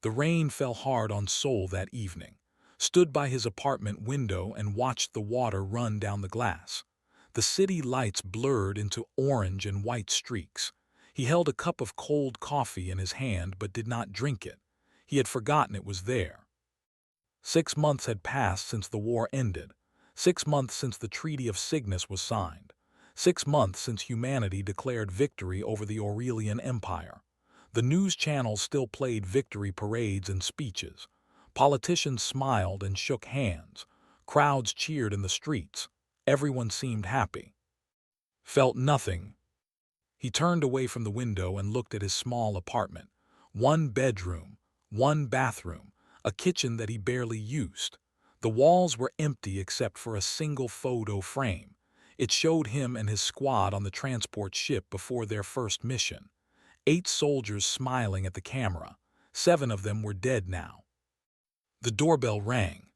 The rain fell hard on Sol that evening, stood by his apartment window and watched the water run down the glass. The city lights blurred into orange and white streaks. He held a cup of cold coffee in his hand but did not drink it. He had forgotten it was there. 6 months had passed since the war ended. 6 months since the Treaty of Cygnus was signed. 6 months since humanity declared victory over the Aurelian Empire. The news channels still played victory parades and speeches. Politicians smiled and shook hands. Crowds cheered in the streets. Everyone seemed happy. Felt nothing. He turned away from the window and looked at his small apartment. One bedroom, one bathroom, a kitchen that he barely used. The walls were empty except for a single photo frame. It showed him and his squad on the transport ship before their first mission. 8 soldiers smiling at the camera. 7 of them were dead now. The doorbell rang.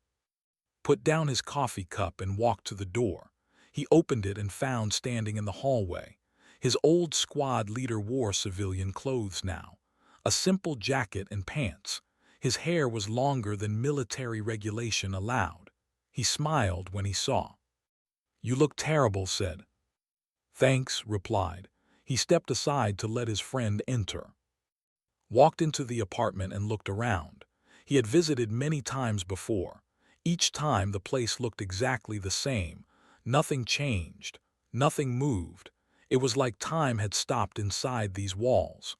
Put down his coffee cup and walked to the door. He opened it and found standing in the hallway. His old squad leader wore civilian clothes now. A simple jacket and pants. His hair was longer than military regulation allowed. He smiled when he saw. "You look terrible," said. "Thanks," replied. He stepped aside to let his friend enter. Walked into the apartment and looked around. He had visited many times before. Each time the place looked exactly the same. Nothing changed. Nothing moved. It was like time had stopped inside these walls.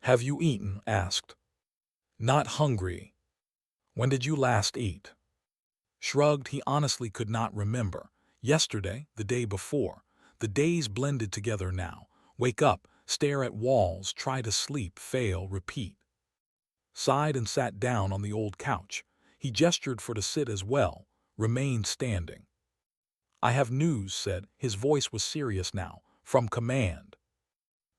"Have you eaten?" asked. "Not hungry." "When did you last eat?" Shrugged, he honestly could not remember. Yesterday, the day before. The days blended together now. Wake up, stare at walls, try to sleep, fail, repeat. Sighed and sat down on the old couch. He gestured for to sit as well, remained standing. "I have news," said. His voice was serious now. "From command."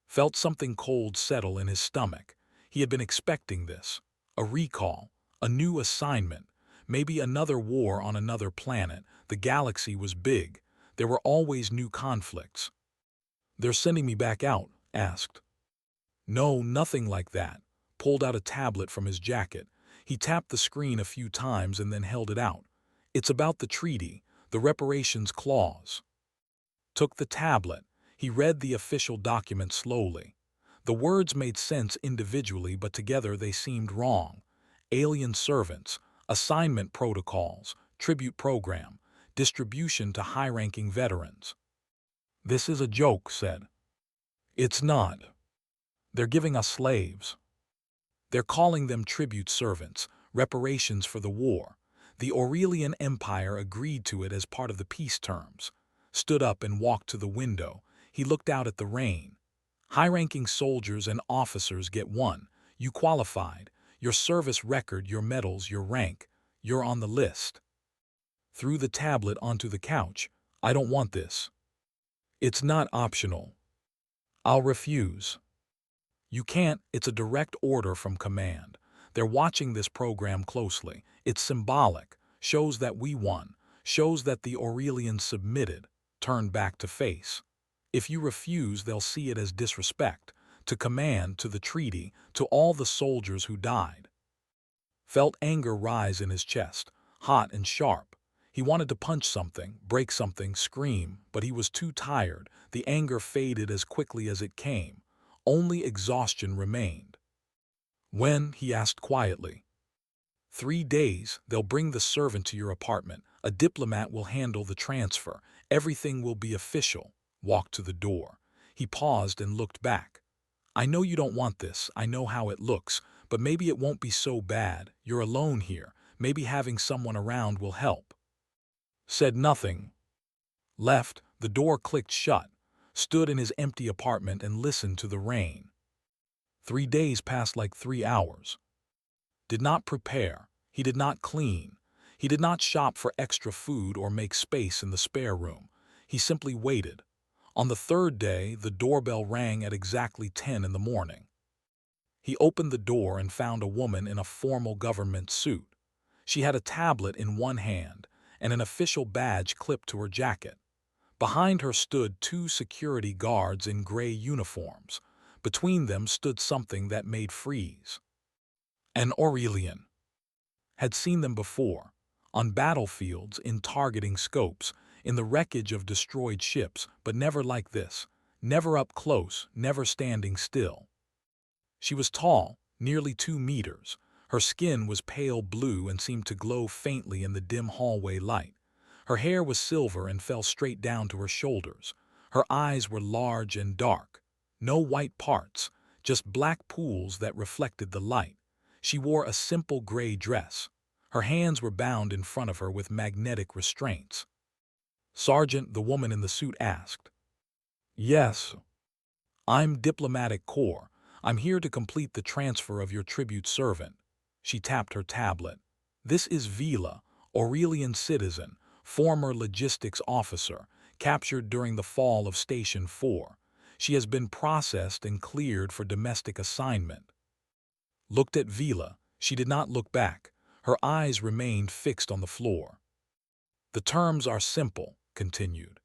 Felt something cold settle in his stomach. He had been expecting this. A recall, a new assignment, maybe another war on another planet. The galaxy was big. There were always new conflicts. "They're sending me back out?" asked. "No, nothing like that." Pulled out a tablet from his jacket. He tapped the screen a few times and then held it out. "It's about the treaty, the reparations clause." Took the tablet. He read the official document slowly. The words made sense individually, but together they seemed wrong. Alien servants, assignment protocols, tribute program, distribution to high-ranking veterans. "This is a joke," said. "It's not. They're giving us slaves. They're calling them tribute servants, reparations for the war. The Aurelian Empire agreed to it as part of the peace terms." Stood up and walked to the window. He looked out at the rain. "High-ranking soldiers and officers get one. You qualified. Your service record, your medals, your rank. You're on the list." Threw the tablet onto the couch. "I don't want this. It's not optional. I'll refuse." "You can't. It's a direct order from command. They're watching this program closely. It's symbolic. Shows that we won. Shows that the Aurelians submitted, turned back to face. If you refuse, they'll see it as disrespect. To command, to the treaty, to all the soldiers who died." Felt anger rise in his chest, hot and sharp. He wanted to punch something, break something, scream, but he was too tired. The anger faded as quickly as it came. Only exhaustion remained. "When?" he asked quietly. 3 days. They'll bring the servant to your apartment. A diplomat will handle the transfer. Everything will be official." Walked to the door. He paused and looked back. "I know you don't want this. I know how it looks. But maybe it won't be so bad. You're alone here. Maybe having someone around will help." Said nothing. Left. The door clicked shut. Stood in his empty apartment and listened to the rain. 3 days passed like 3 hours. Did not prepare. He did not clean. He did not shop for extra food or make space in the spare room. He simply waited. On the 3rd day, the doorbell rang at exactly 10 in the morning. He opened the door and found a woman in a formal government suit. She had a tablet in one hand and an official badge clipped to her jacket. Behind her stood 2 security guards in gray uniforms. Between them stood something that made freeze. An Aurelian had seen them before, on battlefields, in targeting scopes, in the wreckage of destroyed ships, but never like this, never up close, never standing still. She was tall, nearly 2 meters. Her skin was pale blue and seemed to glow faintly in the dim hallway light. Her hair was silver and fell straight down to her shoulders. Her eyes were large and dark. No white parts, just black pools that reflected the light. She wore a simple gray dress. Her hands were bound in front of her with magnetic restraints. "Sergeant," the woman in the suit asked. "Yes. I'm Diplomatic Corps. I'm here to complete the transfer of your tribute servant." She tapped her tablet. "This is Vila, Aurelian citizen, former logistics officer, captured during the fall of Station 4. She has been processed and cleared for domestic assignment." Looked at Vila. She did not look back. Her eyes remained fixed on the floor. "The terms are simple," continued.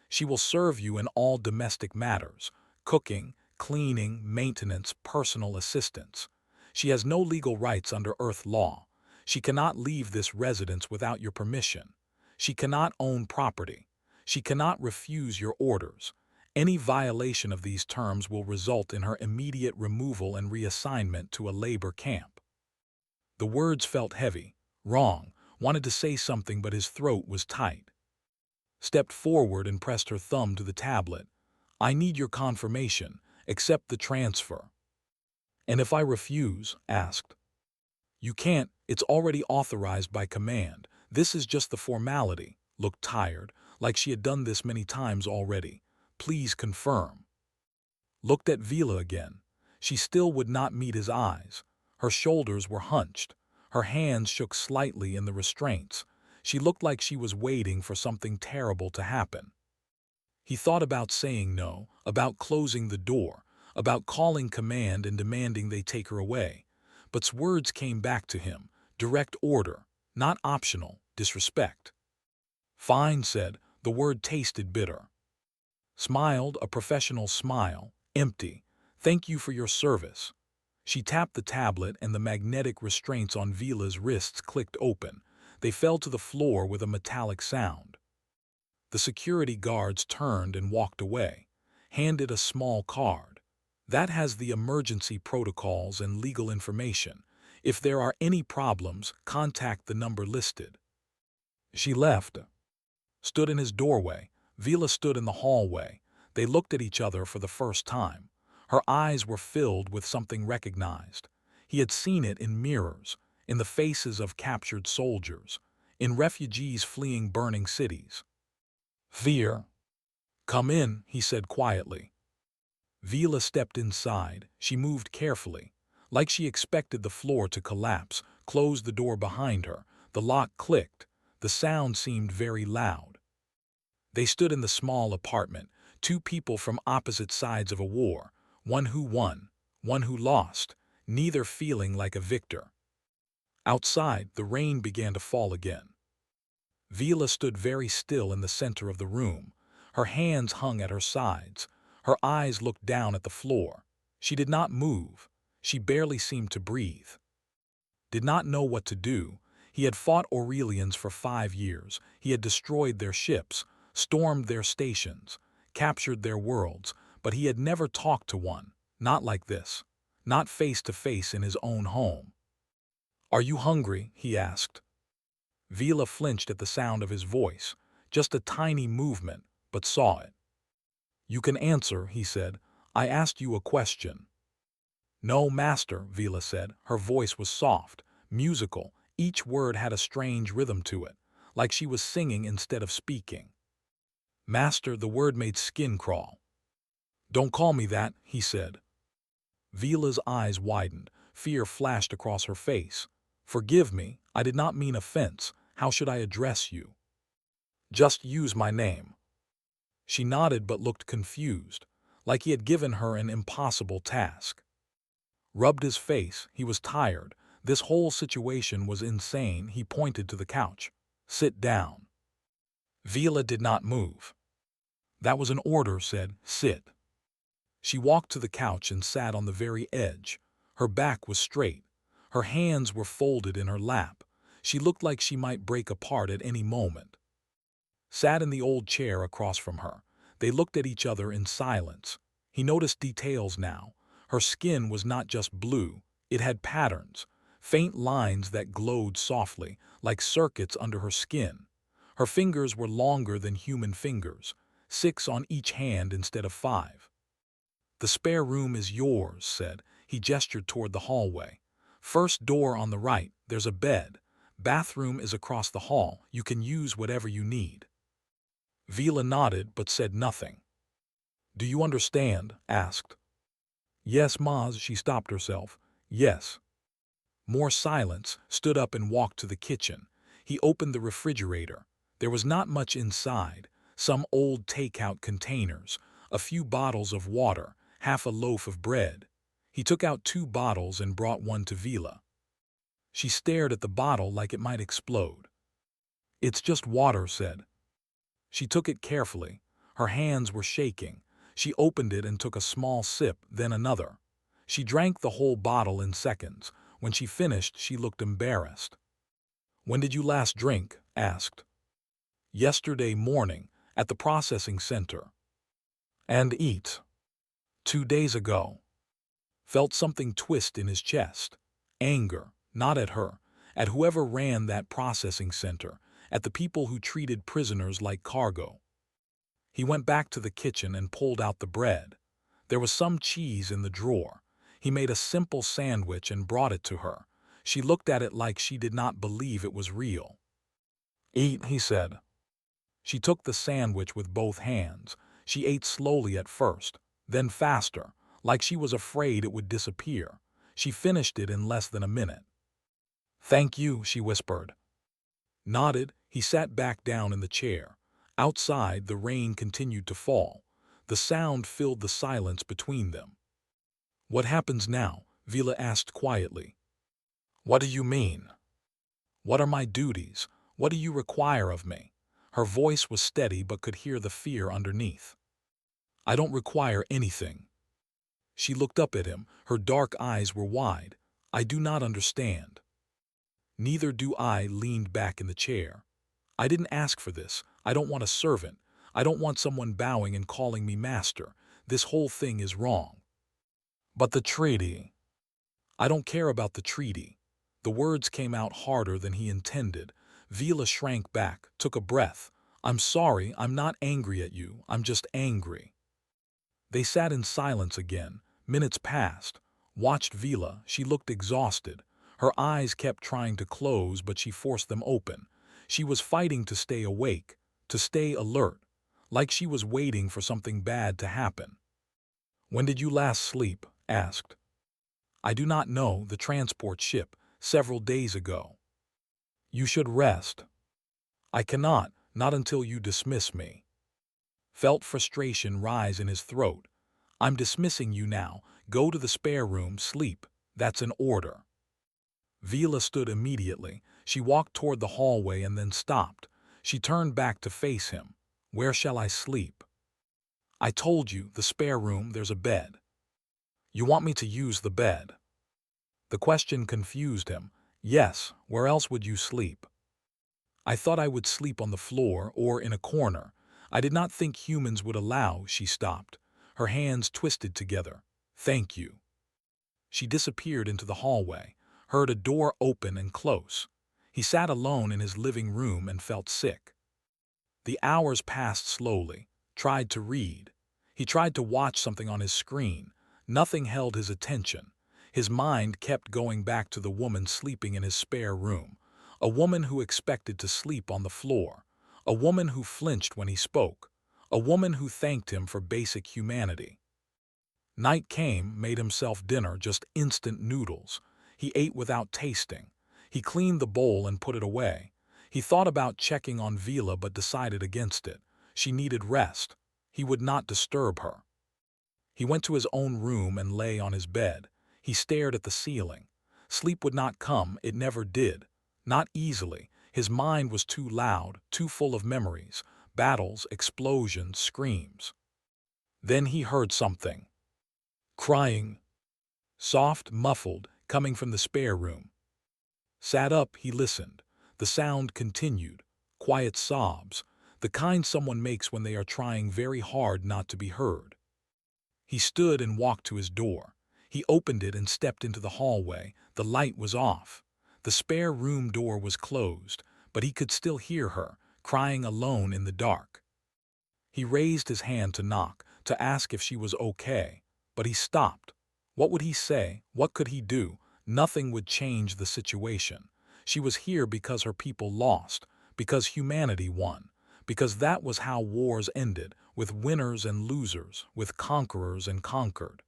"She will serve you in all domestic matters, cooking, cleaning, maintenance, personal assistance. She has no legal rights under Earth law. She cannot leave this residence without your permission. She cannot own property. She cannot refuse your orders. Any violation of these terms will result in her immediate removal and reassignment to a labor camp." The words felt heavy. Wrong. Wanted to say something, but his throat was tight. Stepped forward and pressed her thumb to the tablet. "I need your confirmation. Accept the transfer." "And if I refuse?" asked. "You can't. It's already authorized by command. This is just the formality." Looked tired, like she had done this many times already. "Please confirm." Looked at Vila again. She still would not meet his eyes. Her shoulders were hunched. Her hands shook slightly in the restraints. She looked like she was waiting for something terrible to happen. He thought about saying no, about closing the door, about calling command and demanding they take her away. But words came back to him. Direct order, not optional, disrespect. "Fine," said. The word tasted bitter. Smiled, a professional smile, empty. "Thank you for your service." She tapped the tablet and the magnetic restraints on Vila's wrists clicked open. They fell to the floor with a metallic sound. The security guards turned and walked away, handed a small card. "That has the emergency protocols and legal information. If there are any problems, contact the number listed." She left. Stood in his doorway. Vila stood in the hallway. They looked at each other for the first time. Her eyes were filled with something recognized. He had seen it in mirrors, in the faces of captured soldiers, in refugees fleeing burning cities. "Fear." "Come in," he said quietly. Vila stepped inside. She moved carefully, like she expected the floor to collapse, closed the door behind her. The lock clicked. The sound seemed very loud. They stood in the small apartment, two people from opposite sides of a war, one who won, one who lost, neither feeling like a victor. Outside, the rain began to fall again. Vila stood very still in the center of the room. Her hands hung at her sides. Her eyes looked down at the floor. She did not move. She barely seemed to breathe. Did not know what to do. He had fought Aurelians for 5 years. He had destroyed their ships, stormed their stations, captured their worlds, but he had never talked to one, not like this, not face to face in his own home. "Are you hungry?" he asked. Vila flinched at the sound of his voice, just a tiny movement, but saw it. "You can answer," he said. "I asked you a question." "No, master," Vila said. Her voice was soft, musical. Each word had a strange rhythm to it, like she was singing instead of speaking. "Master," the word made skin crawl. "Don't call me that," he said. Vila's eyes widened. Fear flashed across her face. "Forgive me, I did not mean offense. How should I address you?" "Just use my name." She nodded but looked confused, like he had given her an impossible task. Rubbed his face. He was tired. This whole situation was insane. He pointed to the couch. "Sit down." Vila did not move. "That was an order," said. "Sit." She walked to the couch and sat on the very edge. Her back was straight. Her hands were folded in her lap. She looked like she might break apart at any moment. Sat in the old chair across from her. They looked at each other in silence. He noticed details now. Her skin was not just blue, it had patterns, faint lines that glowed softly, like circuits under her skin. Her fingers were longer than human fingers, 6 on each hand instead of 5. "The spare room is yours," said. He gestured toward the hallway. "First door on the right, there's a bed. Bathroom is across the hall. You can use whatever you need." Vila nodded but said nothing. "Do you understand?" asked. "Yes, Maz," she stopped herself. "Yes." More silence, stood up and walked to the kitchen. He opened the refrigerator. There was not much inside. Some old takeout containers, a few bottles of water, half a loaf of bread. He took out 2 bottles and brought one to Vila. She stared at the bottle like it might explode. "It's just water," said. She took it carefully. Her hands were shaking. She opened it and took a small sip, then another. She drank the whole bottle in seconds. When she finished, she looked embarrassed. "When did you last drink?" asked. "Yesterday morning, at the processing center." "And eat?" "2 days ago." Felt something twist in his chest. Anger, not at her, at whoever ran that processing center, at the people who treated prisoners like cargo. He went back to the kitchen and pulled out the bread. There was some cheese in the drawer. He made a simple sandwich and brought it to her. She looked at it like she did not believe it was real. "Eat," he said. She took the sandwich with both hands. She ate slowly at first, then faster, like she was afraid it would disappear. She finished it in less than a minute. "Thank you," she whispered. Nodded, he sat back down in the chair. Outside, the rain continued to fall. The sound filled the silence between them. "What happens now?" Vila asked quietly. "What do you mean?" "What are my duties? What do you require of me?" Her voice was steady but could hear the fear underneath. "I don't require anything." She looked up at him. Her dark eyes were wide. "I do not understand." "Neither do I," leaned back in the chair. "I didn't ask for this. I don't want a servant. I don't want someone bowing and calling me master. This whole thing is wrong." "But the treaty." "I don't care about the treaty." The words came out harder than he intended. Vila shrank back, took a breath. "I'm sorry, I'm not angry at you. I'm just angry." They sat in silence again. Minutes passed. Watched Vila. She looked exhausted. Her eyes kept trying to close, but she forced them open. She was fighting to stay awake, to stay alert, like she was waiting for something bad to happen. "When did you last sleep?" asked. "I do not know, the transport ship, several days ago." "You should rest." "I cannot, not until you dismiss me." Felt frustration rise in his throat. "I'm dismissing you now. Go to the spare room, sleep. That's an order." Vila stood immediately. She walked toward the hallway and then stopped. She turned back to face him. "Where shall I sleep?" "I told you, the spare room, there's a bed." "You want me to use the bed?" The question confused him. "Yes, where else would you sleep?" "I thought I would sleep on the floor or in a corner. I did not think humans would allow." She stopped. Her hands twisted together. "Thank you." She disappeared into the hallway, heard a door open and close. He sat alone in his living room and felt sick. The hours passed slowly. Tried to read. He tried to watch something on his screen. Nothing held his attention. His mind kept going back to the woman sleeping in his spare room. A woman who expected to sleep on the floor. A woman who flinched when he spoke. A woman who thanked him for basic humanity. Night came, made himself dinner, just instant noodles. He ate without tasting. He cleaned the bowl and put it away. He thought about checking on Vila but decided against it. She needed rest. He would not disturb her. He went to his own room and lay on his bed. He stared at the ceiling. Sleep would not come, it never did. Not easily. His mind was too loud, too full of memories, battles, explosions, screams. Then he heard something. Crying. Soft, muffled, coming from the spare room. Sat up, he listened. The sound continued. Quiet sobs, the kind someone makes when they are trying very hard not to be heard. He stood and walked to his door. He opened it and stepped into the hallway. The light was off. The spare room door was closed, but he could still hear her, crying alone in the dark. He raised his hand to knock, to ask if she was okay, but he stopped. What would he say? What could he do? Nothing would change the situation. She was here because her people lost, because humanity won, because that was how wars ended, with winners and losers, with conquerors and conquered.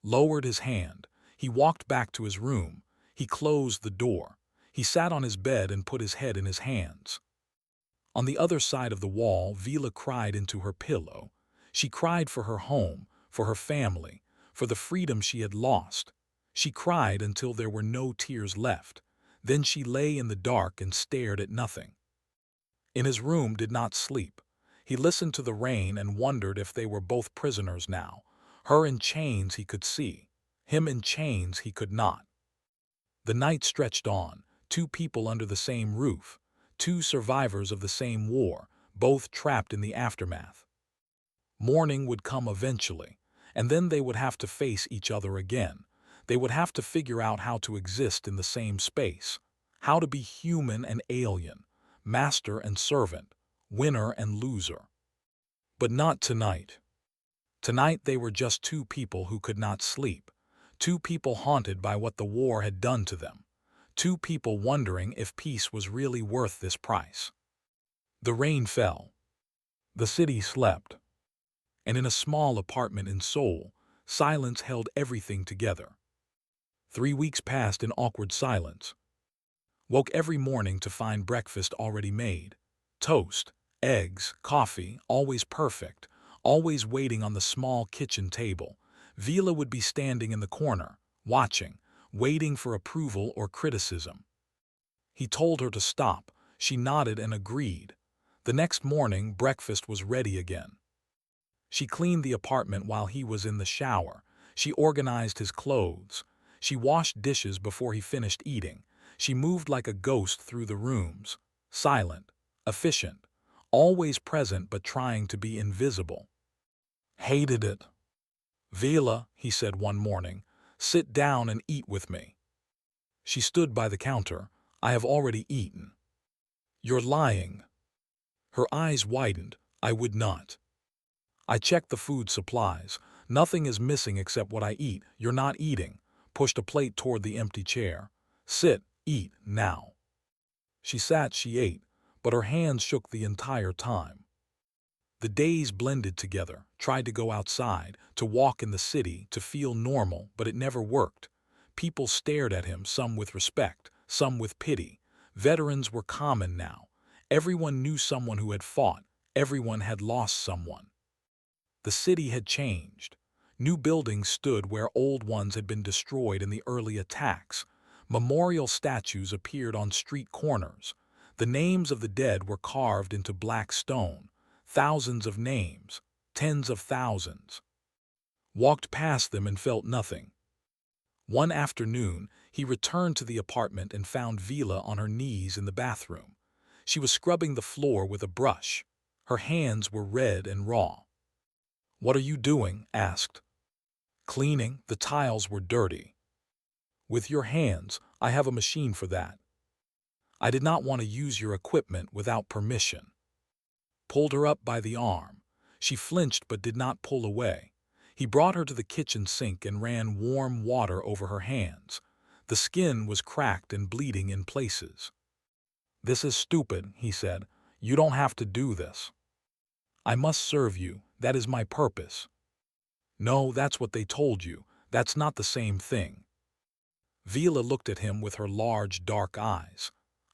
Lowered his hand. He walked back to his room. He closed the door. He sat on his bed and put his head in his hands. On the other side of the wall, Vila cried into her pillow. She cried for her home, for her family, for the freedom she had lost. She cried until there were no tears left. Then she lay in the dark and stared at nothing. In his room, did not sleep. He listened to the rain and wondered if they were both prisoners now. Her in chains he could see. Him in chains he could not. The night stretched on, two people under the same roof, two survivors of the same war, both trapped in the aftermath. Morning would come eventually, and then they would have to face each other again. They would have to figure out how to exist in the same space, how to be human and alien, master and servant, winner and loser. But not tonight. Tonight they were just two people who could not sleep, two people haunted by what the war had done to them, two people wondering if peace was really worth this price. The rain fell. The city slept. And in a small apartment in Seoul, silence held everything together. 3 weeks passed in awkward silence. Woke every morning to find breakfast already made. Toast, eggs, coffee, always perfect, always waiting on the small kitchen table. Vila would be standing in the corner, watching, waiting for approval or criticism. He told her to stop. She nodded and agreed. The next morning, breakfast was ready again. She cleaned the apartment while he was in the shower. She organized his clothes. She washed dishes before he finished eating. She moved like a ghost through the rooms, silent, efficient, always present but trying to be invisible. Hated it. Vila, he said one morning, sit down and eat with me. She stood by the counter. I have already eaten. You're lying. Her eyes widened. I would not. I checked the food supplies. Nothing is missing except what I eat. You're not eating. Pushed a plate toward the empty chair. Sit, eat, now. She sat, she ate, but her hands shook the entire time. The days blended together, tried to go outside, to walk in the city, to feel normal, but it never worked. People stared at him, some with respect, some with pity. Veterans were common now. Everyone knew someone who had fought. Everyone had lost someone. The city had changed. New buildings stood where old ones had been destroyed in the early attacks. Memorial statues appeared on street corners. The names of the dead were carved into black stone. Thousands of names, tens of thousands. Walked past them and felt nothing. One afternoon, he returned to the apartment and found Vila on her knees in the bathroom. She was scrubbing the floor with a brush. Her hands were red and raw. What are you doing? Asked. Cleaning. The tiles were dirty. With your hands, I have a machine for that. I did not want to use your equipment without permission. Pulled her up by the arm. She flinched but did not pull away. He brought her to the kitchen sink and ran warm water over her hands. The skin was cracked and bleeding in places. This is stupid, he said. You don't have to do this. I must serve you. That is my purpose. No, that's what they told you. That's not the same thing. Vila looked at him with her large, dark eyes.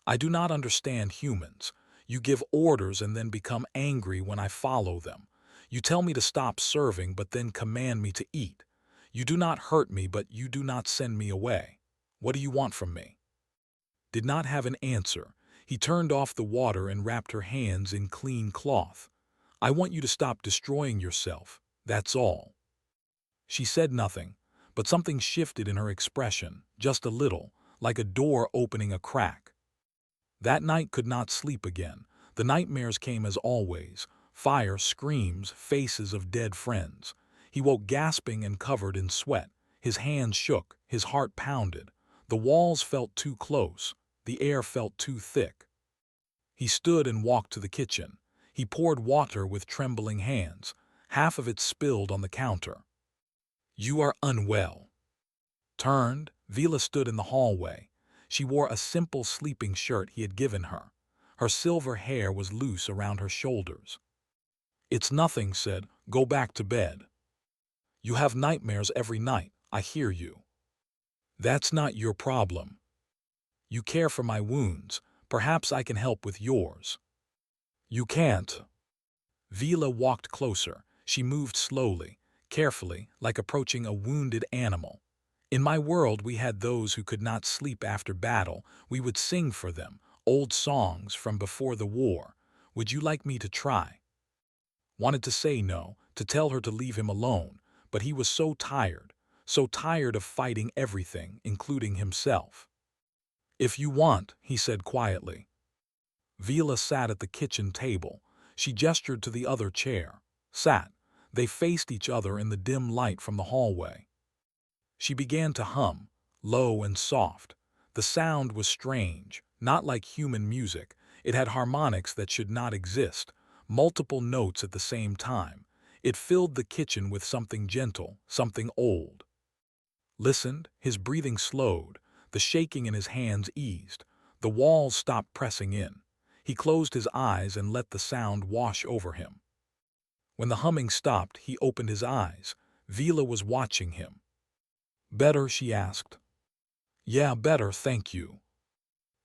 I do not understand humans. You give orders and then become angry when I follow them. You tell me to stop serving but then command me to eat. You do not hurt me but you do not send me away. What do you want from me? Did not have an answer. He turned off the water and wrapped her hands in clean cloth. I want you to stop destroying yourself. That's all. She said nothing, but something shifted in her expression, just a little, like a door opening a crack. That night could not sleep again. The nightmares came as always: fire, screams, faces of dead friends. He woke gasping and covered in sweat. His hands shook, his heart pounded. The walls felt too close, the air felt too thick. He stood and walked to the kitchen. He poured water with trembling hands. Half of it spilled on the counter. "You are unwell." Turned, Vila stood in the hallway. She wore a simple sleeping shirt he had given her. Her silver hair was loose around her shoulders. "It's nothing," said. "Go back to bed. You have nightmares every night, I hear you. That's not your problem. You care for my wounds. Perhaps I can help with yours." "You can't." Vila walked closer. She moved slowly, carefully, like approaching a wounded animal. "In my world we had those who could not sleep after battle. We would sing for them, old songs from before the war. Would you like me to try?" Wanted to say no, to tell her to leave him alone, but he was so tired of fighting everything, including himself. "If you want," he said quietly. Vila sat at the kitchen table. She gestured to the other chair. Sat. They faced each other in the dim light from the hallway. She began to hum, low and soft. The sound was strange, not like human music. It had harmonics that should not exist, multiple notes at the same time. It filled the kitchen with something gentle, something old. Listened, his breathing slowed, the shaking in his hands eased. The walls stopped pressing in. He closed his eyes and let the sound wash over him. When the humming stopped, he opened his eyes. Vila was watching him. "Better?" she asked. "Yeah, better, thank you."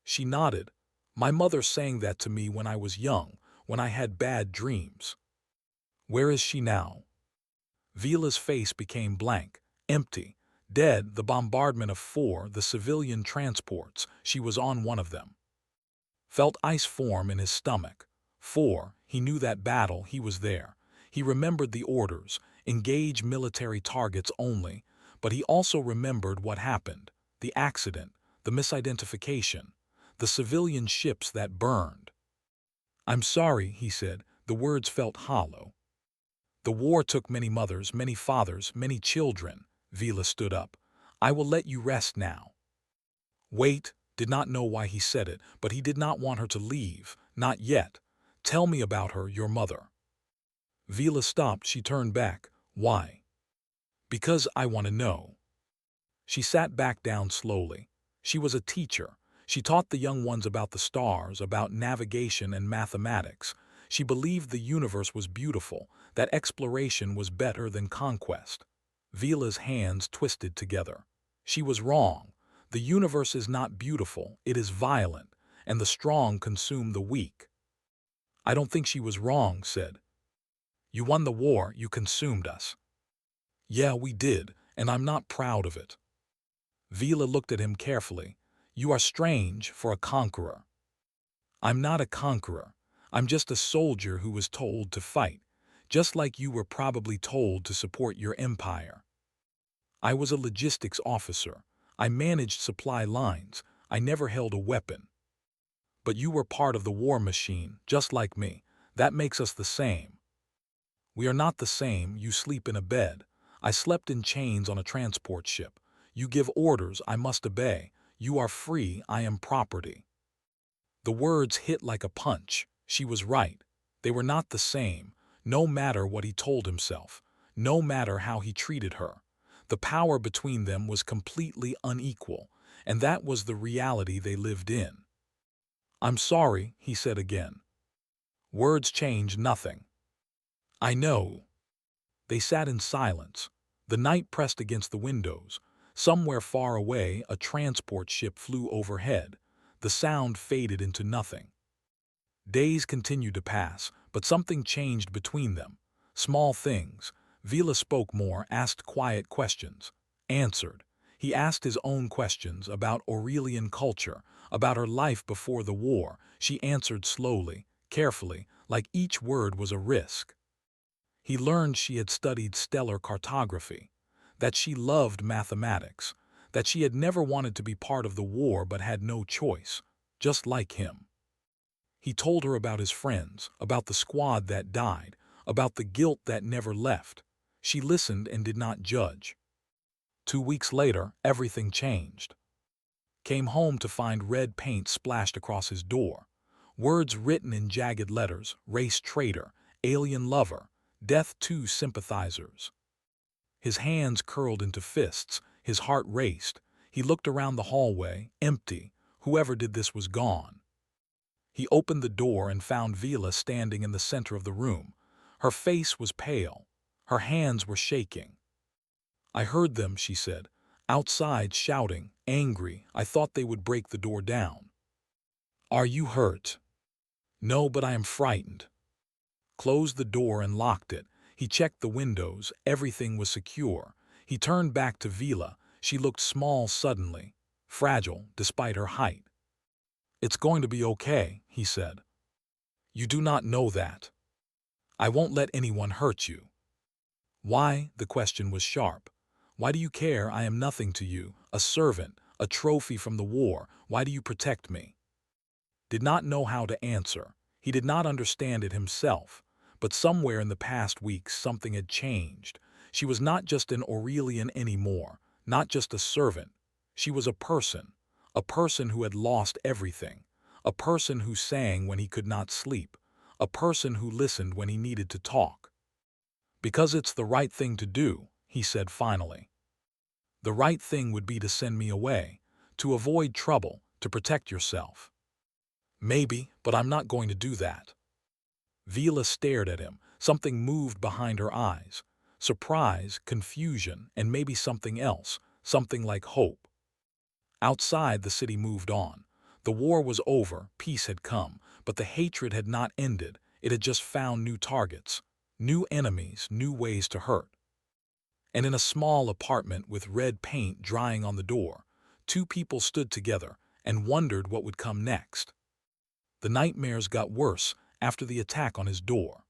She nodded. "My mother sang that to me when I was young, when I had bad dreams." "Where is she now?" Vila's face became blank, empty, dead. The bombardment of 4, the civilian transports, she was on one of them. Felt ice form in his stomach. 4, he knew that battle, he was there. He remembered the orders, engage military targets only, but he also remembered what happened, the accident, the misidentification, the civilian ships that burned. "I'm sorry," he said. The words felt hollow. "The war took many mothers, many fathers, many children." Vila stood up. "I will let you rest now." "Wait," did not know why he said it, but he did not want her to leave, not yet. "Tell me about her, your mother." Vila stopped. She turned back. "Why?" "Because I want to know." She sat back down slowly. She was a teacher. She taught the young ones about the stars, about navigation and mathematics. She believed the universe was beautiful, that exploration was better than conquest. Vila's hands twisted together. She was wrong. The universe is not beautiful, it is violent, and the strong consume the weak. "I don't think she was wrong," said. "You won the war, you consumed us." "Yeah, we did, and I'm not proud of it." Vila looked at him carefully. "You are strange for a conqueror." "I'm not a conqueror. I'm just a soldier who was told to fight, just like you were probably told to support your empire." "I was a logistics officer. I managed supply lines. I never held a weapon." "But you were part of the war machine, just like me. That makes us the same." "We are not the same. You sleep in a bed. I slept in chains on a transport ship. You give orders, I must obey. You are free, I am property." The words hit like a punch. She was right. They were not the same, no matter what he told himself, no matter how he treated her. The power between them was completely unequal, and that was the reality they lived in. "I'm sorry," he said again. Words change nothing. "I know." They sat in silence. The night pressed against the windows. Somewhere far away, a transport ship flew overhead. The sound faded into nothing. Days continued to pass, but something changed between them. Small things. Vila spoke more, asked quiet questions. Answered. He asked his own questions about Aurelian culture, about her life before the war. She answered slowly, carefully, like each word was a risk. He learned she had studied stellar cartography. that she loved mathematics, that she had never wanted to be part of the war but had no choice, just like him. He told her about his friends, about the squad that died, about the guilt that never left. She listened and did not judge. 2 weeks later, everything changed. Came home to find red paint splashed across his door. Words written in jagged letters: race traitor, alien lover, death to sympathizers. His hands curled into fists, his heart raced. He looked around the hallway, empty. Whoever did this was gone. He opened the door and found Vila standing in the center of the room. Her face was pale. Her hands were shaking. "I heard them," she said, "outside shouting, angry. I thought they would break the door down." "Are you hurt?" "No, but I am frightened." Closed the door and locked it. He checked the windows. Everything was secure. He turned back to Vila. She looked small suddenly, fragile despite her height. "It's going to be okay," he said. "You do not know that. I won't let anyone hurt you." "Why?" The question was sharp. "Why do you care? I am nothing to you, a servant, a trophy from the war. Why do you protect me?" Did not know how to answer. He did not understand it himself. But somewhere in the past weeks something had changed. She was not just an Aurelian anymore, not just a servant. She was a person who had lost everything, a person who sang when he could not sleep, a person who listened when he needed to talk. "Because it's the right thing to do," he said finally. "The right thing would be to send me away, to avoid trouble, to protect yourself." "Maybe, but I'm not going to do that." Vila stared at him. Something moved behind her eyes. Surprise, confusion, and maybe something else, something like hope. Outside, the city moved on. The war was over, peace had come, but the hatred had not ended. It had just found new targets, new enemies, new ways to hurt. And in a small apartment with red paint drying on the door, two people stood together and wondered what would come next. The nightmares got worse after the attack on his door.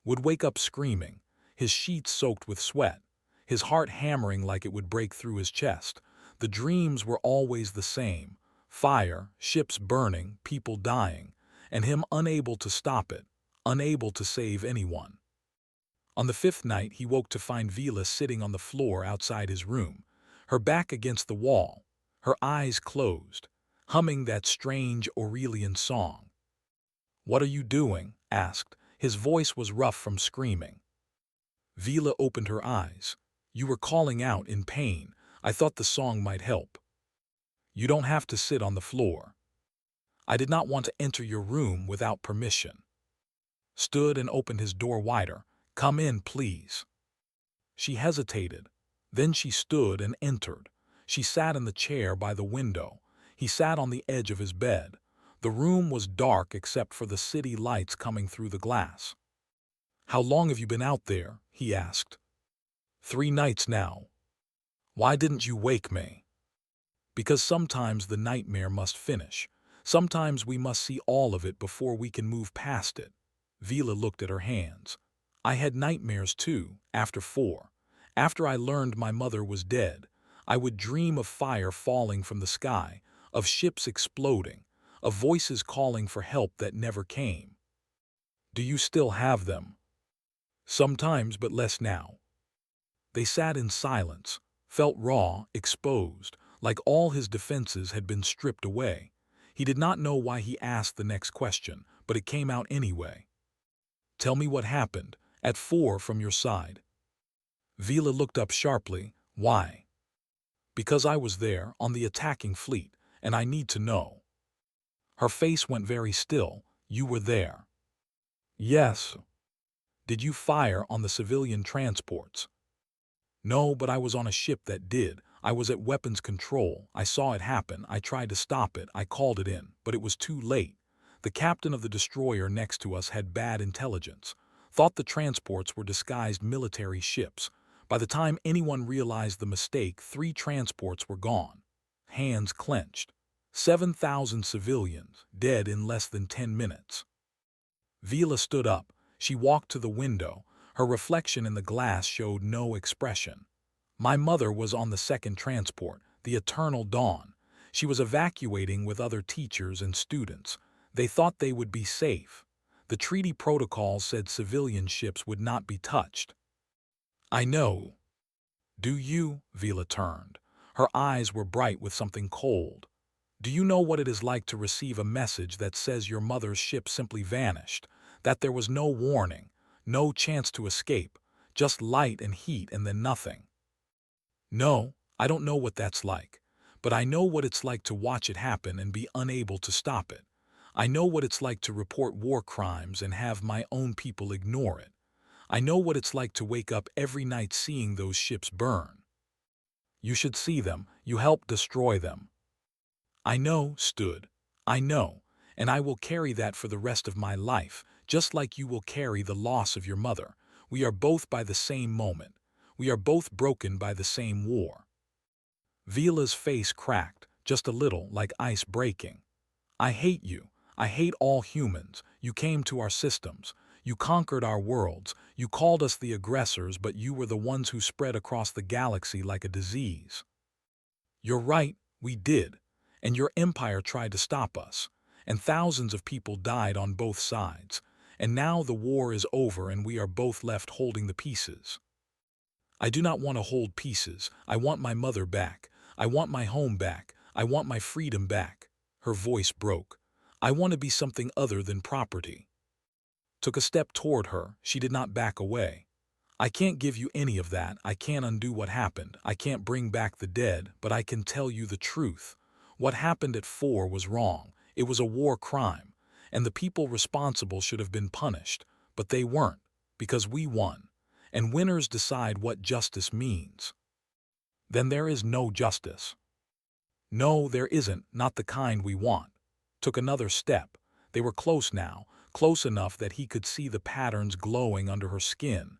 Would wake up screaming, his sheets soaked with sweat, his heart hammering like it would break through his chest. The dreams were always the same: fire, ships burning, people dying, and him unable to stop it, unable to save anyone. On the fifth night, he woke to find Vila sitting on the floor outside his room, her back against the wall, her eyes closed, humming that strange Aurelian song. "What are you doing?" asked. His voice was rough from screaming. Vila opened her eyes. "You were calling out in pain. I thought the song might help." "You don't have to sit on the floor." "I did not want to enter your room without permission." Stood and opened his door wider. "Come in, please." She hesitated. Then she stood and entered. She sat in the chair by the window. He sat on the edge of his bed. The room was dark except for the city lights coming through the glass. "How long have you been out there?" he asked. "3 nights now." "Why didn't you wake me?" "Because sometimes the nightmare must finish. Sometimes we must see all of it before we can move past it." Vila looked at her hands. "I had nightmares too, after 4. After I learned my mother was dead, I would dream of fire falling from the sky, of ships exploding, of voices calling for help that never came." "Do you still have them?" "Sometimes, but less now." They sat in silence, felt raw, exposed, like all his defenses had been stripped away. He did not know why he asked the next question, but it came out anyway. "Tell me what happened, at 4 from your side." Vila looked up sharply. "Why?" "Because I was there, on the attacking fleet, and I need to know." Her face went very still. "You were there?" "Yes." "Did you fire on the civilian transports?" "No, but I was on a ship that did. I was at weapons control. I saw it happen. I tried to stop it. I called it in, but it was too late. The captain of the destroyer next to us had bad intelligence. Thought the transports were disguised military ships. By the time anyone realized the mistake, 3 transports were gone." Hands clenched. 7,000 civilians, dead in less than 10 minutes. Vila stood up. She walked to the window. Her reflection in the glass showed no expression. My mother was on the second transport, the Eternal Dawn. She was evacuating with other teachers and students. They thought they would be safe. The treaty protocols said civilian ships would not be touched. I know. Do you? Vila turned. Her eyes were bright with something cold. Do you know what it is like to receive a message that says your mother's ship simply vanished, that there was no warning, no chance to escape, just light and heat and then nothing? No, I don't know what that's like, but I know what it's like to watch it happen and be unable to stop it. I know what it's like to report war crimes and have my own people ignore it. I know what it's like to wake up every night seeing those ships burn. You should see them, you helped destroy them. I know, Stood. I know, and I will carry that for the rest of my life, just like you will carry the loss of your mother. We are both by the same moment. We are both broken by the same war. Vila's face cracked, just a little, like ice breaking. I hate you. I hate all humans. You came to our systems. You conquered our worlds. You called us the aggressors, but you were the ones who spread across the galaxy like a disease. You're right, we did. And your empire tried to stop us. And thousands of people died on both sides. And now the war is over and we are both left holding the pieces. I do not want to hold pieces. I want my mother back. I want my home back. I want my freedom back. Her voice broke. I want to be something other than property. Took a step toward her. She did not back away. I can't give you any of that. I can't undo what happened. I can't bring back the dead, but I can tell you the truth. What happened at 4 was wrong. It was a war crime, and the people responsible should have been punished, but they weren't, because we won. And winners decide what justice means. Then there is no justice. No, there isn't, not the kind we want. Took another step. They were close now, close enough that he could see the patterns glowing under her skin.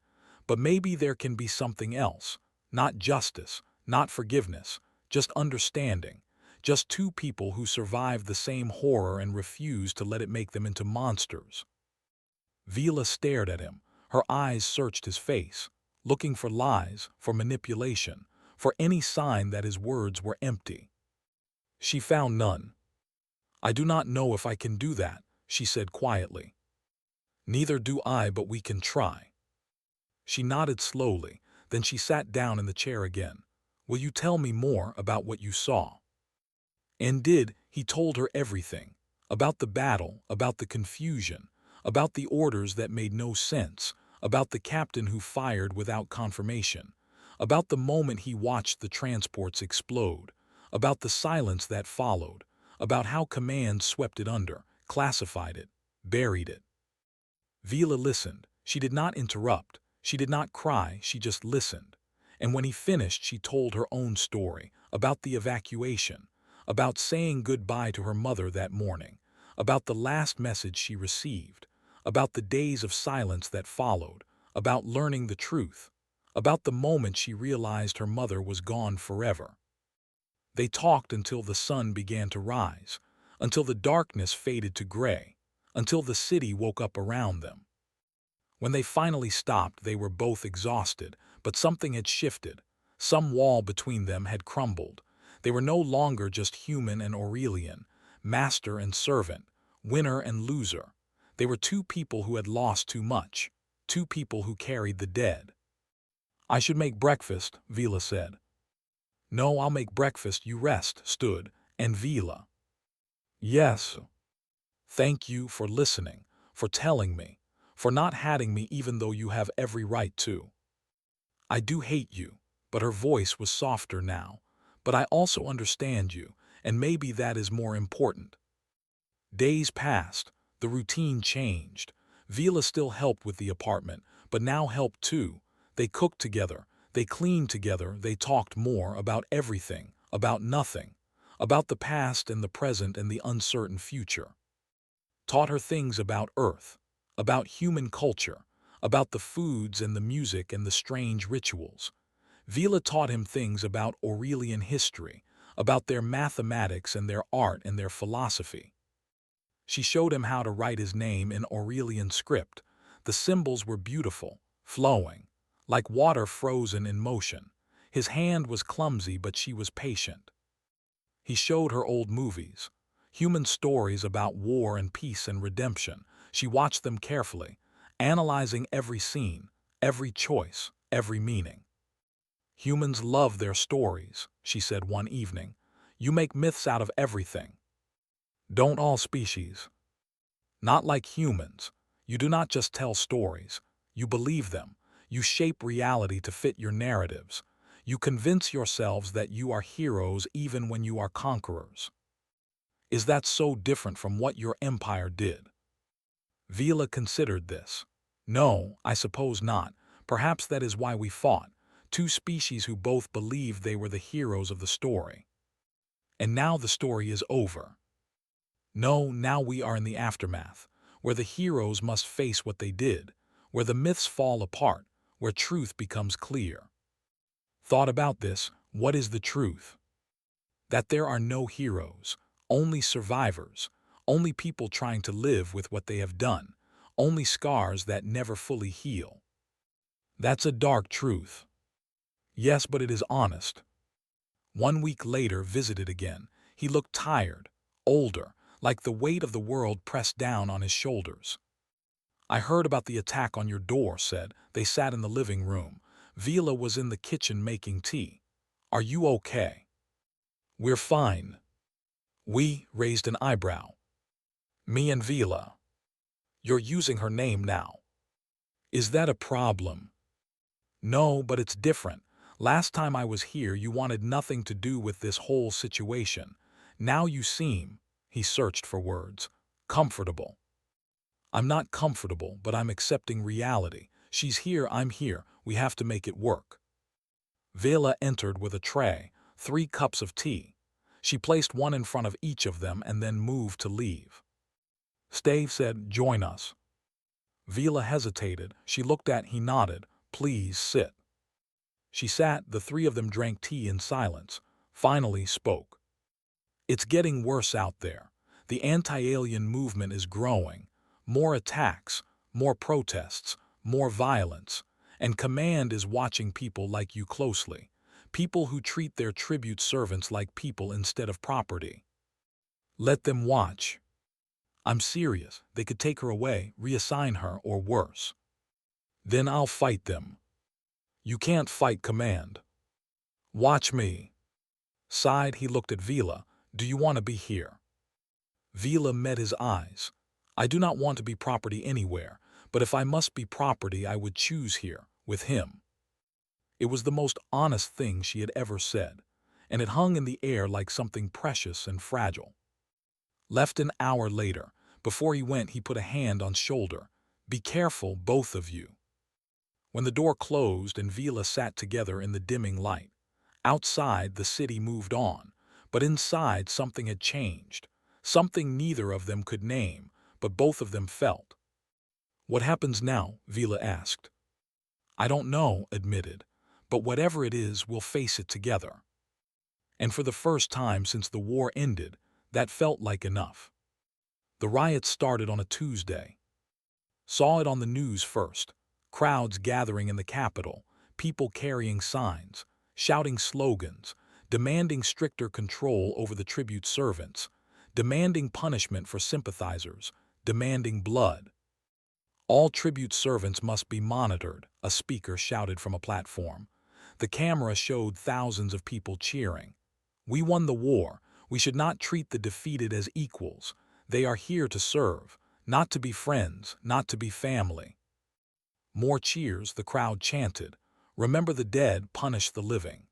But maybe there can be something else. Not justice, not forgiveness, just understanding. Just two people who survived the same horror and refused to let it make them into monsters. Vila stared at him. Her eyes searched his face, looking for lies, for manipulation, for any sign that his words were empty. She found none. I do not know if I can do that, she said quietly. Neither do I, but we can try. She nodded slowly, then she sat down in the chair again. Will you tell me more about what you saw? And he told her everything. About the battle, about the confusion, about the orders that made no sense, about the captain who fired without confirmation, about the moment he watched the transports explode, about the silence that followed, about how command swept it under, classified it, buried it. Vila listened. She did not interrupt. She did not cry. She just listened. And when he finished, she told her own story, about the evacuation, about saying goodbye to her mother that morning, about the last message she received, about the days of silence that followed, about learning the truth, about the moment she realized her mother was gone forever. They talked until the sun began to rise, until the darkness faded to gray, until the city woke up around them. When they finally stopped, they were both exhausted, but something had shifted. Some wall between them had crumbled. They were no longer just human and Aurelian, master and servant, winner and loser. They were two people who had lost too much, two people who carried the dead. I should make breakfast, Vila said. No, I'll make breakfast, you rest, Stood, and Vila. Yes. Thank you for listening, for telling me, for not hating me even though you have every right to. I do hate you, but her voice was softer now. But I also understand you, and maybe that is more important. Days passed, the routine changed. Vila still helped with the apartment, but now helped too. They cooked together, they cleaned together, they talked more about everything, about nothing, about the past and the present and the uncertain future. Taught her things about Earth, about human culture, about the foods and the music and the strange rituals. Vila taught him things about Aurelian history, about their mathematics and their art and their philosophy. She showed him how to write his name in Aurelian script. The symbols were beautiful, flowing, like water frozen in motion. His hand was clumsy, but she was patient. He showed her old movies, human stories about war and peace and redemption. She watched them carefully, analyzing every scene, every choice, every meaning. "Humans love their stories," she said one evening. "You make myths out of everything." "Don't all species?" "Not like humans. You do not just tell stories. You believe them. You shape reality to fit your narratives. You convince yourselves that you are heroes even when you are conquerors. Is that so different from what your empire did?" Vila considered this. "No, I suppose not. Perhaps that is why we fought. Two species who both believed they were the heroes of the story. And now the story is over. No, now we are in the aftermath, where the heroes must face what they did, where the myths fall apart, where truth becomes clear." Thought about this. What is the truth? That there are no heroes, only survivors, only people trying to live with what they have done, only scars that never fully heal. That's a dark truth. Yes, but it is honest. 1 week later, visited again. He looked tired, older, like the weight of the world pressed down on his shoulders. "I heard about the attack on your door," said. They sat in the living room. Vila was in the kitchen making tea. "Are you okay?" "We're fine." "We" raised an eyebrow. "Me and Vila." "You're using her name now." "Is that a problem?" "No, but it's different. Last time I was here, you wanted nothing to do with this whole situation. Now you seem," he searched for words, "comfortable." "I'm not comfortable, but I'm accepting reality. She's here, I'm here. We have to make it work." Vela entered with a tray, 3 cups of tea. She placed one in front of each of them and then moved to leave. Stave said, "Join us." Vila hesitated. She looked at he nodded. "Please sit." She sat. The 3 of them drank tea in silence. Finally spoke. "It's getting worse out there. The anti-alien movement is growing. More attacks, more protests, more violence. And Command is watching people like you closely. People who treat their tribute servants like people instead of property. Let them watch. I'm serious. They could take her away, reassign her, or worse. Then I'll fight them." "You can't fight Command." "Watch me." Sighed, he looked at Vila. "Do you want to be here?" Vila met his eyes. "I do not want to be property anywhere, but if I must be property, I would choose here, with him." It was the most honest thing she had ever said, and it hung in the air like something precious and fragile. Left an hour later. Before he went, he put a hand on shoulder. "Be careful, both of you." When the door closed and Vila sat together in the dimming light, outside the city moved on, but inside something had changed, something neither of them could name, but both of them felt. "What happens now?" Vila asked. "I don't know," admitted, "but whatever it is, we'll face it together." And for the first time since the war ended, that felt like enough. The riots started on a Tuesday. Saw it on the news first. Crowds gathering in the Capitol, people carrying signs, shouting slogans, demanding stricter control over the tribute servants, demanding punishment for sympathizers, demanding blood. "All tribute servants must be monitored," a speaker shouted from a platform. The camera showed thousands of people cheering. "We won the war. We should not treat the defeated as equals. They are here to serve, not to be friends, not to be family." More cheers, the crowd chanted. "Remember the dead, punish the living."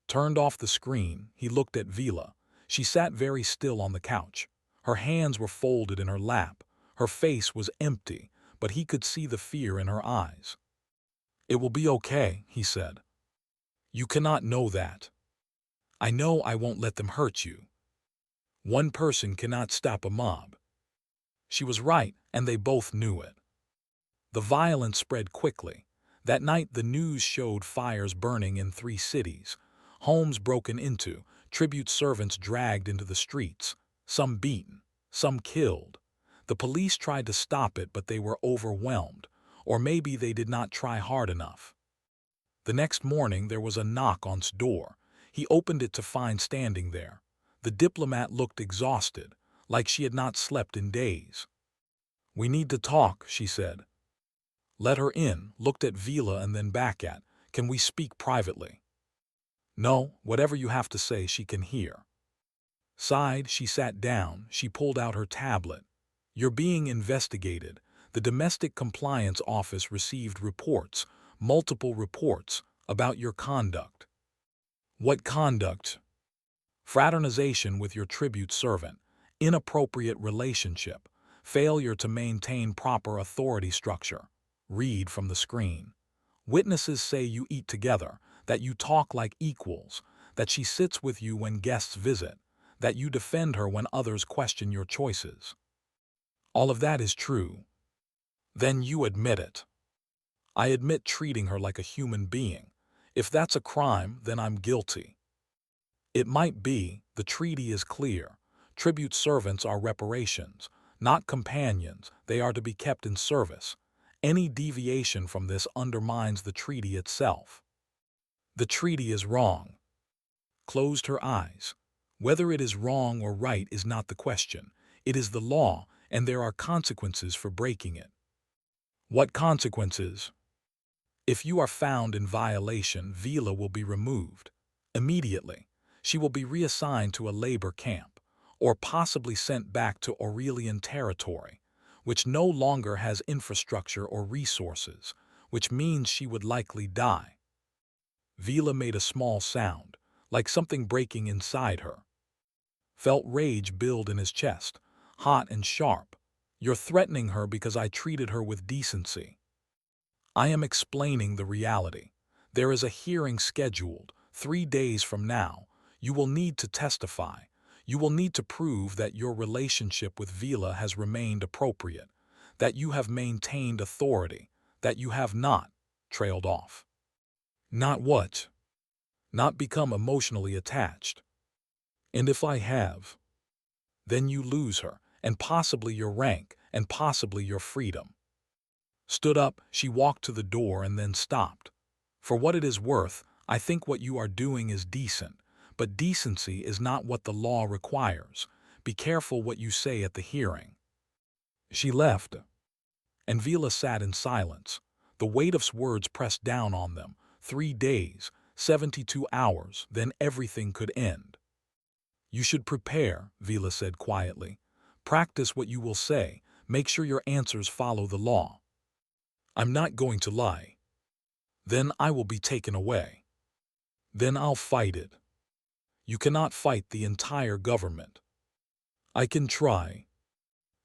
Turned off the screen, he looked at Vila. She sat very still on the couch. Her hands were folded in her lap. Her face was empty, but he could see the fear in her eyes. "It will be okay," he said. "You cannot know that. I know I won't let them hurt you. One person cannot stop a mob." She was right, and they both knew it. The violence spread quickly. That night the news showed fires burning in 3 cities, homes broken into, tribute servants dragged into the streets, some beaten, some killed. The police tried to stop it, but they were overwhelmed, or maybe they did not try hard enough. The next morning there was a knock on his door. He opened it to find standing there. The diplomat looked exhausted, like she had not slept in days. "We need to talk," she said. Let her in, looked at Vila and then back at, "Can we speak privately?" "No, whatever you have to say she can hear." Sighed, she sat down, she pulled out her tablet. "You're being investigated. The Domestic Compliance Office received reports, multiple reports, about your conduct." "What conduct?" "Fraternization with your tribute servant, inappropriate relationship, failure to maintain proper authority structure." Read from the screen. "Witnesses say you eat together, that you talk like equals, that she sits with you when guests visit, that you defend her when others question your choices." "All of that is true." "Then you admit it." "I admit treating her like a human being. If that's a crime, then I'm guilty." "It might be. The treaty is clear. Tribute servants are reparations, not companions. They are to be kept in service. Any deviation from this undermines the treaty itself." "The treaty is wrong." Closed her eyes. Whether it is wrong or right is not the question. It is the law, and there are consequences for breaking it. "What consequences?" "If you are found in violation, Vila will be removed. Immediately. She will be reassigned to a labor camp, or possibly sent back to Aurelian territory, which no longer has infrastructure or resources, which means she would likely die." Vila made a small sound, like something breaking inside her. Felt rage build in his chest, hot and sharp. "You're threatening her because I treated her with decency." "I am explaining the reality. There is a hearing scheduled, 3 days from now. You will need to testify. You will need to prove that your relationship with Vila has remained appropriate, that you have maintained authority, that you have not," trailed off. "Not what?" "Not become emotionally attached." "And if I have?" "Then you lose her, and possibly your rank, and possibly your freedom." Stood up, she walked to the door and then stopped. "For what it is worth, I think what you are doing is decent, but decency is not what the law requires. Be careful what you say at the hearing." She left, and Vila sat in silence. The weight of words pressed down on them. 3 days, 72 hours, then everything could end. "You should prepare," Vila said quietly. "Practice what you will say. Make sure your answers follow the law." "I'm not going to lie." "Then I will be taken away." "Then I'll fight it." "You cannot fight the entire government." "I can try."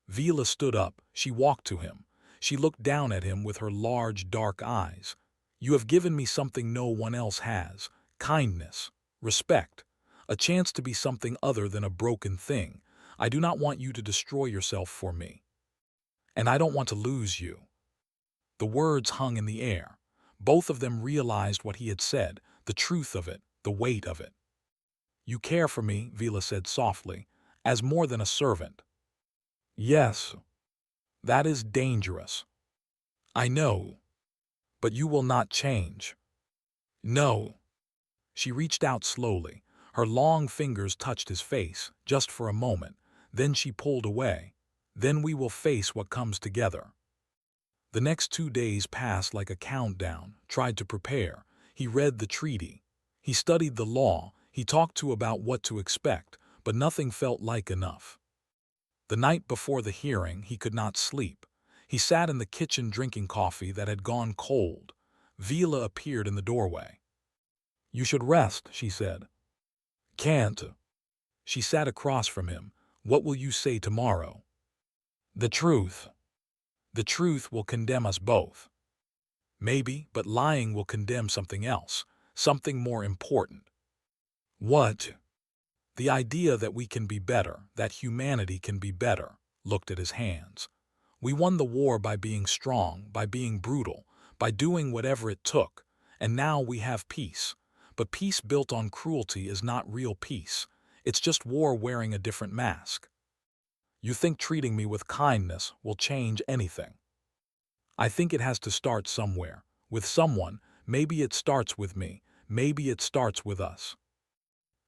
Vila stood up. She walked to him. She looked down at him with her large, dark eyes. "You have given me something no one else has. Kindness, respect, a chance to be something other than a broken thing. I do not want you to destroy yourself for me. And I don't want to lose you." The words hung in the air. Both of them realized what he had said, the truth of it, the weight of it. "You care for me," Vila said softly, "as more than a servant." "Yes." "That is dangerous." "I know. But you will not change." "No." She reached out slowly. Her long fingers touched his face, just for a moment. Then she pulled away. "Then we will face what comes together." The next 2 days passed like a countdown, tried to prepare. He read the treaty. He studied the law. He talked to about what to expect, but nothing felt like enough. The night before the hearing, he could not sleep. He sat in the kitchen drinking coffee that had gone cold. Vila appeared in the doorway. "You should rest," she said. "Can't." She sat across from him. "What will you say tomorrow?" "The truth." "The truth will condemn us both." "Maybe, but lying will condemn something else, something more important." "What?" "The idea that we can be better, that humanity can be better." Looked at his hands. "We won the war by being strong, by being brutal, by doing whatever it took, and now we have peace. But peace built on cruelty is not real peace. It's just war wearing a different mask. You think treating me with kindness will change anything. I think it has to start somewhere, with someone, Maybe it starts with me. Maybe it starts with us.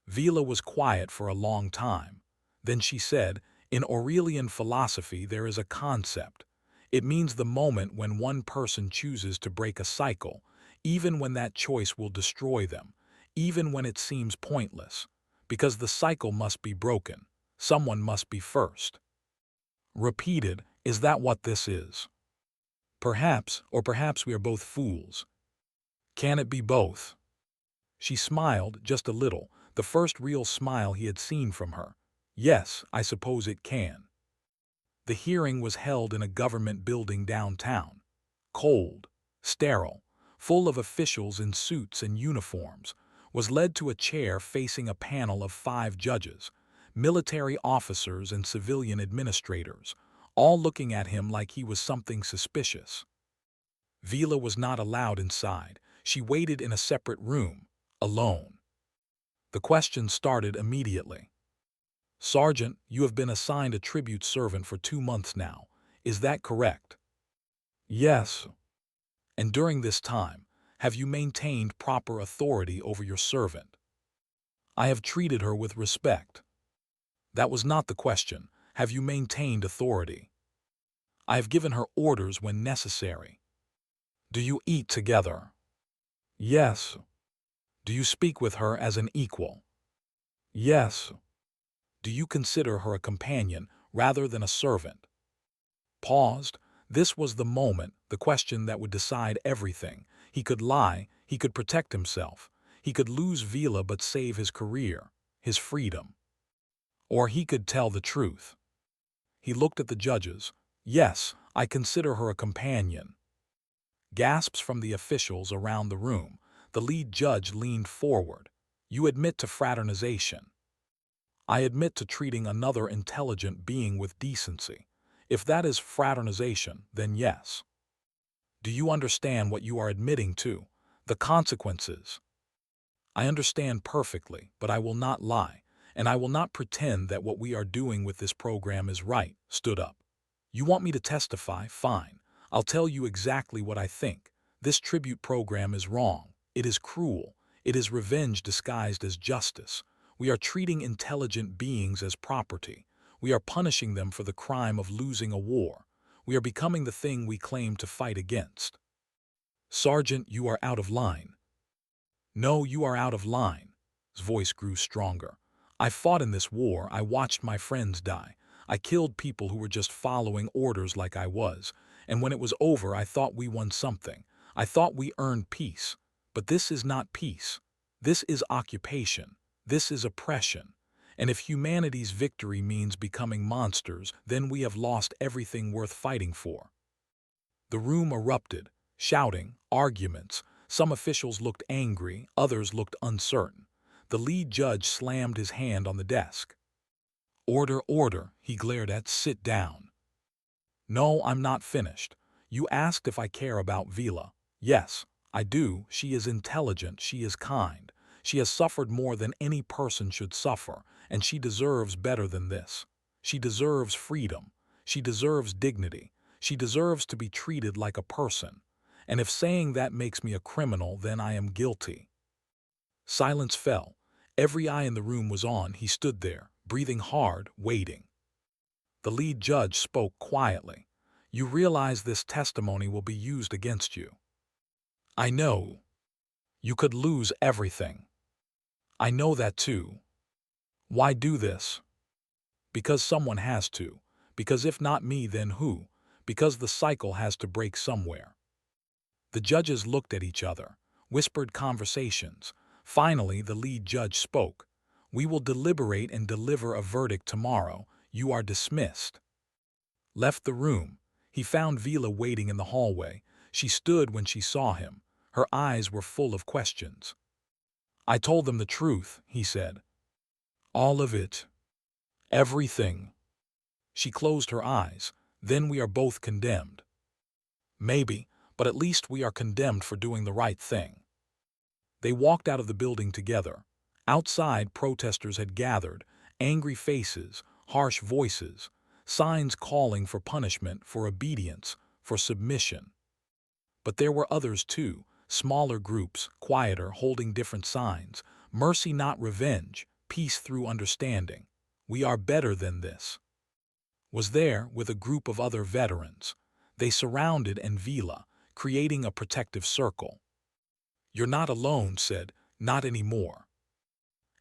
Vila was quiet for a long time. Then she said, in Aurelian philosophy there is a concept. It means the moment when one person chooses to break a cycle, even when that choice will destroy them, even when it seems pointless. Because the cycle must be broken. Someone must be first. Repeated, is that what this is? Perhaps, or perhaps we are both fools. Can it be both? She smiled just a little, the first real smile he had seen from her. Yes, I suppose it can. The hearing was held in a government building downtown. Cold, sterile, full of officials in suits and uniforms, was led to a chair facing a panel of 5 judges, military officers and civilian administrators, all looking at him like he was something suspicious. Vila was not allowed inside. She waited in a separate room, alone. The question started immediately. Sergeant, you have been assigned a tribute servant for 2 months now. Is that correct? Yes. And during this time, have you maintained proper authority over your servant? I have treated her with respect. That was not the question. Have you maintained authority? I have given her orders when necessary. Do you eat together? Yes. Do you speak with her as an equal? Yes. Do you consider her a companion rather than a servant? Paused. This was the moment, the question that would decide everything. He could lie, he could protect himself, he could lose Vila but save his career, his freedom. Or he could tell the truth. He looked at the judges. Yes, I consider her a companion. Gasps from the officials around the room. The lead judge leaned forward. You admit to fraternization. I admit to treating another intelligent being with decency. If that is fraternization, then yes. Do you understand what you are admitting to? The consequences. I understand perfectly, but I will not lie, and I will not pretend that what we are doing with this program is right. Stood up. You want me to testify? Fine. I'll tell you exactly what I think. This tribute program is wrong. It is cruel. It is revenge disguised as justice. We are treating intelligent beings as property. We are punishing them for the crime of losing a war. We are becoming the thing we claim to fight against. Sergeant, you are out of line. No, you are out of line. His voice grew stronger. I fought in this war. I watched my friends die. I killed people who were just following orders like I was. And when it was over, I thought we won something. I thought we earned peace. But this is not peace. This is occupation. This is oppression. And if humanity's victory means becoming monsters, then we have lost everything worth fighting for. The room erupted, shouting, arguments. Some officials looked angry, others looked uncertain. The lead judge slammed his hand on the desk. Order, order, he glared at. Sit down. No, I'm not finished. You asked if I care about Vila. Yes, I do. She is intelligent, she is kind. She has suffered more than any person should suffer, and she deserves better than this. She deserves freedom. She deserves dignity. She deserves to be treated like a person. And if saying that makes me a criminal, then I am guilty. Silence fell. Every eye in the room was on. He stood there, breathing hard, waiting. The lead judge spoke quietly. You realize this testimony will be used against you. I know. You could lose everything. I know that too. Why do this? Because someone has to. Because if not me, then who? Because the cycle has to break somewhere. The judges looked at each other, whispered conversations. Finally, the lead judge spoke. We will deliberate and deliver a verdict tomorrow. You are dismissed. Left the room. He found Vila waiting in the hallway. She stood when she saw him. Her eyes were full of questions. I told them the truth, he said. All of it. Everything. She closed her eyes. Then we are both condemned. Maybe, but at least we are condemned for doing the right thing. They walked out of the building together. Outside, protesters had gathered, angry faces, harsh voices, signs calling for punishment, for obedience, for submission. But there were others too, smaller groups, quieter, holding different signs. Mercy, not revenge, peace through understanding. We are better than this. Was there with a group of other veterans. They surrounded Envila, creating a protective circle. "You're not alone," said, "not anymore."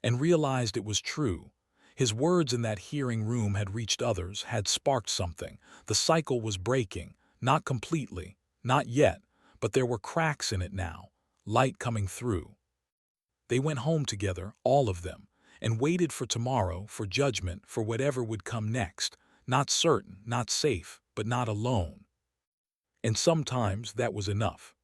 And realized it was true. His words in that hearing room had reached others, had sparked something. The cycle was breaking, not completely, not yet, but there were cracks in it now, light coming through. They went home together, all of them, and waited for tomorrow, for judgment, for whatever would come next. Not certain, not safe, but not alone. And sometimes that was enough.